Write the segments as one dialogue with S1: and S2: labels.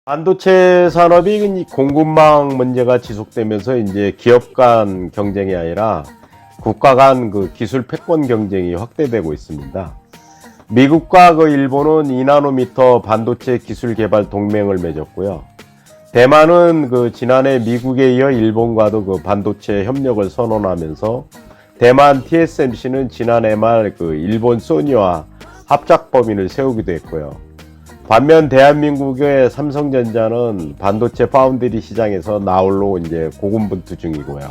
S1: 반도체 산업이 공급망 문제가 지속되면서 이제 기업 간 경쟁이 아니라 국가 간 그 기술 패권 경쟁이 확대되고 있습니다. 미국과 일본은 2나노미터 반도체 기술 개발 동맹을 맺었고요. 대만은 지난해 미국에 이어 일본과도 반도체 협력을 선언하면서 대만 TSMC는 지난해 말 일본 소니와 합작 법인을 세우기도 했고요. 반면 대한민국의 삼성전자는 반도체 파운드리 시장에서 나홀로 이제 고군분투 중이고요.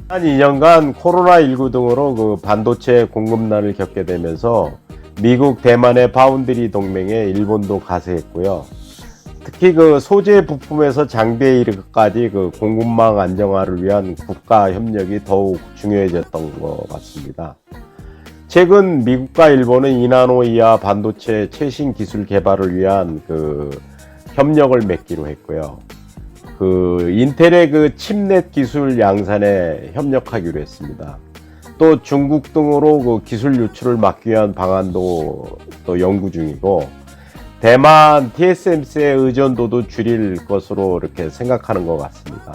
S1: 한 2년간 코로나19 등으로 반도체 공급난을 겪게 되면서 미국, 대만의 파운드리 동맹에 일본도 가세했고요. 특히 소재 부품에서 장비에 이르기까지 공급망 안정화를 위한 국가 협력이 더욱 중요해졌던 것 같습니다. 최근 미국과 일본은 2나노 이하 반도체 최신 기술 개발을 위한 협력을 맺기로 했고요. 인텔의 칩넷 기술 양산에 협력하기로 했습니다. 또 중국 등으로 기술 유출을 막기 위한 방안도 또 연구 중이고, 대만 TSMC의 의존도도 줄일 것으로 이렇게 생각하는 것 같습니다.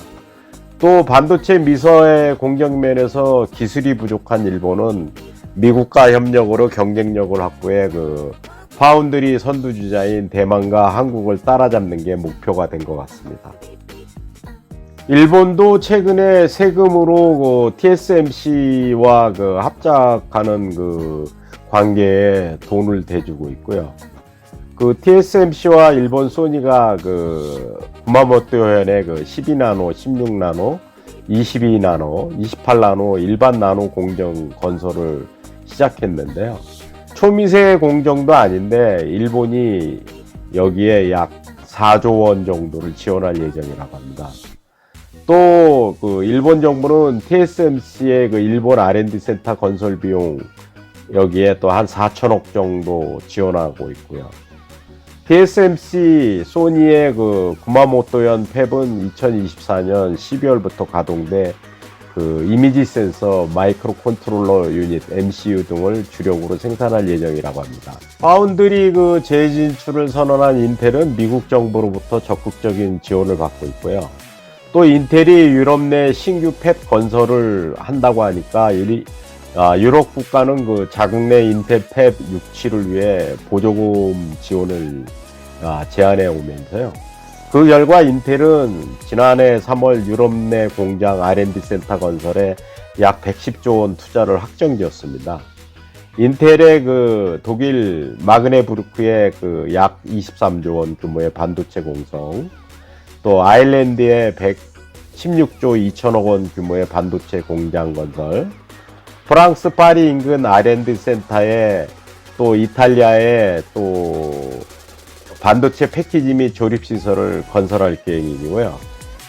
S1: 또 반도체 미서의 공격면에서 기술이 부족한 일본은 미국과 협력으로 경쟁력을 확보해 파운드리 선두주자인 대만과 한국을 따라잡는 게 목표가 된 것 같습니다. 일본도 최근에 세금으로 TSMC와 합작하는 관계에 돈을 대주고 있고요. TSMC와 일본 소니가 구마모토 현의 12나노, 16나노, 22나노, 28나노 일반 나노 공정 건설을 시작했는데요. 초미세 공정도 아닌데 일본이 여기에 약 4조 원 정도를 지원할 예정이라고 합니다. 또 일본 정부는 TSMC의 일본 R&D 센터 건설 비용 여기에 또 한 4천억 정도 지원하고 있고요. TSMC 소니의 구마모토현 팹은 2024년 12월부터 가동돼 이미지 센서, 마이크로 컨트롤러 유닛, MCU 등을 주력으로 생산할 예정이라고 합니다. 파운드리 재진출을 선언한 인텔은 미국 정부로부터 적극적인 지원을 받고 있고요. 또 인텔이 유럽 내 신규 팹 건설을 한다고 하니까 유럽 국가는 자국 내 인텔 팹 유치를 위해 보조금 지원을 제안해 오면서요. 그 결과 인텔은 지난해 3월 유럽 내 공장 R&D 센터 건설에 약 110조 원 투자를 확정지었습니다. 인텔의 독일 마그네부르크의 약 23조 원 규모의 반도체 공성, 또 아일랜드의 116조 2천억 원 규모의 반도체 공장 건설, 프랑스 파리 인근 R&D 센터에 또 이탈리아에 또 반도체 패키지 및 조립 시설을 건설할 계획이고요.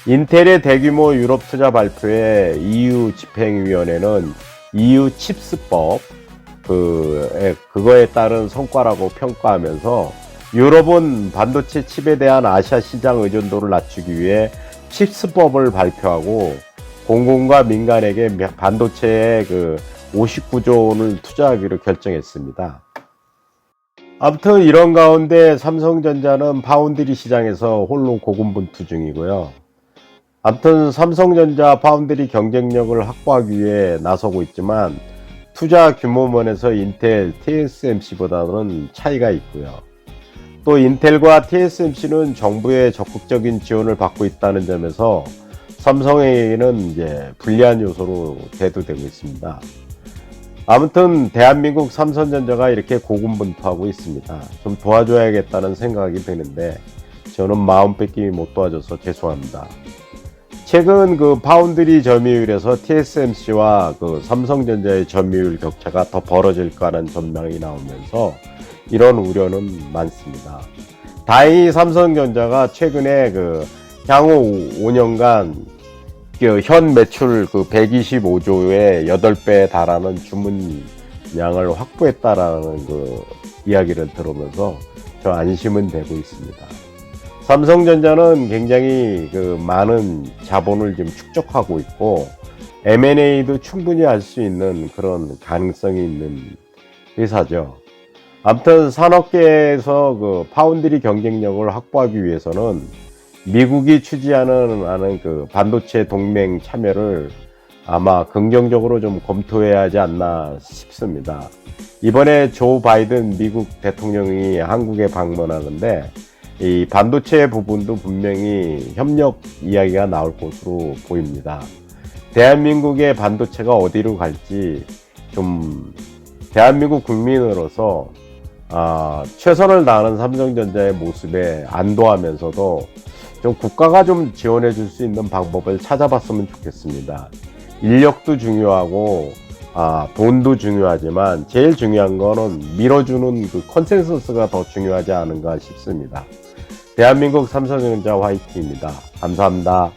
S1: 인텔의 대규모 유럽 투자 발표에 EU 집행위원회는 EU 칩스법 그거에 따른 성과라고 평가하면서 유럽은 반도체 칩에 대한 아시아 시장 의존도를 낮추기 위해 칩스법을 발표하고 공공과 민간에게 반도체에 59조 원을 투자하기로 결정했습니다. 아무튼 이런 가운데 삼성전자는 파운드리 시장에서 홀로 고군분투 중이고요. 아무튼 삼성전자 파운드리 경쟁력을 확보하기 위해 나서고 있지만 투자 규모면에서 인텔, TSMC보다는 차이가 있고요. 또 인텔과 TSMC는 정부의 적극적인 지원을 받고 있다는 점에서 삼성에게는 이제 불리한 요소로 대두되고 있습니다. 아무튼 대한민국 삼성전자가 이렇게 고군분투하고 있습니다. 좀 도와줘야겠다는 생각이 드는데 저는 마음 뺏김이 못 도와줘서 죄송합니다. 최근 파운드리 점유율에서 TSMC와 삼성전자의 점유율 격차가 더 벌어질 거라는 전망이 나오면서 이런 우려는 많습니다. 다행히 삼성전자가 최근에 향후 5년간 현 매출 125조의 8배에 달하는 주문량을 확보했다라는 이야기를 들으면서 저 안심은 되고 있습니다. 삼성전자는 굉장히 많은 자본을 지금 축적하고 있고 M&A도 충분히 할 수 있는 그런 가능성이 있는 회사죠. 아무튼 산업계에서 그 파운드리 경쟁력을 확보하기 위해서는 미국이 추진하는 그 반도체 동맹 참여를 아마 긍정적으로 좀 검토해야 하지 않나 싶습니다. 이번에 조 바이든 미국 대통령이 한국에 방문하는데 이 반도체 부분도 분명히 협력 이야기가 나올 것으로 보입니다. 대한민국의 반도체가 어디로 갈지 좀 대한민국 국민으로서 최선을 다하는 삼성전자의 모습에 안도하면서도 좀 국가가 좀 지원해 줄 수 있는 방법을 찾아봤으면 좋겠습니다. 인력도 중요하고 돈도 중요하지만 제일 중요한 거는 밀어주는 그 컨센서스가 더 중요하지 않은가 싶습니다. 대한민국 삼성전자 화이팅입니다. 감사합니다.